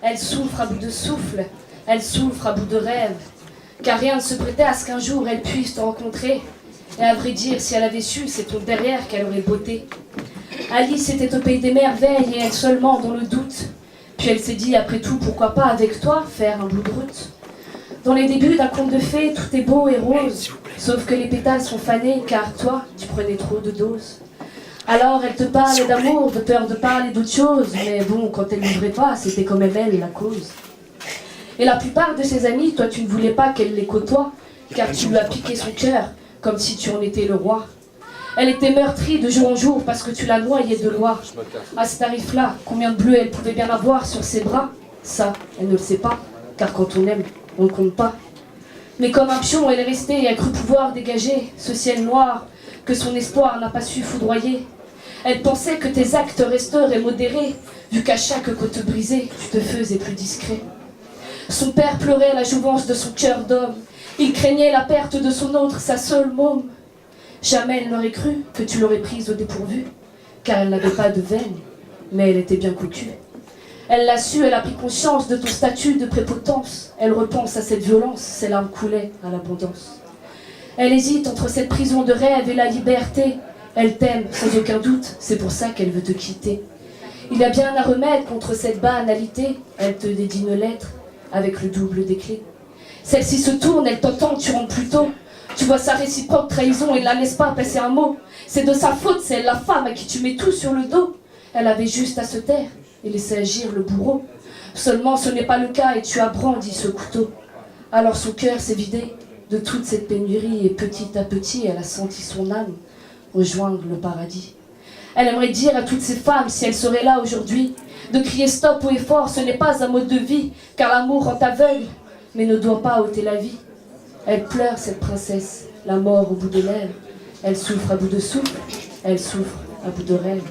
Elle souffre à bout de souffle, elle souffre à bout de rêve, car rien ne se prêtait à ce qu'un jour elle puisse te rencontrer. Et à vrai dire, si elle avait su, c'est ton derrière qu'elle aurait botté. Alice était au pays des merveilles et elle seulement dans le doute. Puis elle s'est dit, après tout, pourquoi pas avec toi faire un bout de route. Dans les débuts d'un conte de fées, tout est beau et rose, sauf que les pétales sont fanés, car toi, tu prenais trop de doses. Alors elle te parlait d'amour, de peur de parler d'autre chose, mais bon, quand elle n'ouvrait pas, c'était quand même elle la cause. Et la plupart de ses amis, toi tu ne voulais pas qu'elle les côtoie, car tu lui as piqué son cœur, comme si tu en étais le roi. Elle était meurtrie de jour en jour parce que tu la noyais de loi. À ce tarif-là, combien de bleus elle pouvait bien avoir sur ses bras? Ça, elle ne le sait pas, car quand on aime, on ne compte pas. Mais comme un pion, elle est restée et a cru pouvoir dégager ce ciel noir que son espoir n'a pas su foudroyer. Elle pensait que tes actes resteraient modérés, vu qu'à chaque côte brisée, tu te faisais plus discret. Son père pleurait la jouvence de son cœur d'homme. Il craignait la perte de son autre, sa seule môme. Jamais elle n'aurait cru que tu l'aurais prise au dépourvu, car elle n'avait pas de veine, mais elle était bien coutue. Elle l'a su, elle a pris conscience de ton statut de prépotence. Elle repense à cette violence, ses larmes coulaient à l'abondance. Elle hésite entre cette prison de rêve et la liberté. Elle t'aime, sans aucun doute, c'est pour ça qu'elle veut te quitter. Il y a bien un remède contre cette banalité. Elle te dédie une lettre avec le double des clés. Celle-ci se tourne, elle t'entend, tu rentres plus tôt. Tu vois sa réciproque trahison et ne la laisse pas passer un mot. C'est de sa faute, c'est elle la femme à qui tu mets tout sur le dos. Elle avait juste à se taire et laisser agir le bourreau. Seulement ce n'est pas le cas et tu as brandi ce couteau. Alors son cœur s'est vidé de toute cette pénurie et petit à petit elle a senti son âme rejoindre le paradis. Elle aimerait dire à toutes ces femmes, si elles seraient là aujourd'hui, de crier stop haut et fort, ce n'est pas un mode de vie, car l'amour rend aveugle, mais ne doit pas ôter la vie. Elle pleure cette princesse, la mort au bout des lèvres. Elle souffre à bout de souffle, elle souffre à bout de rêve.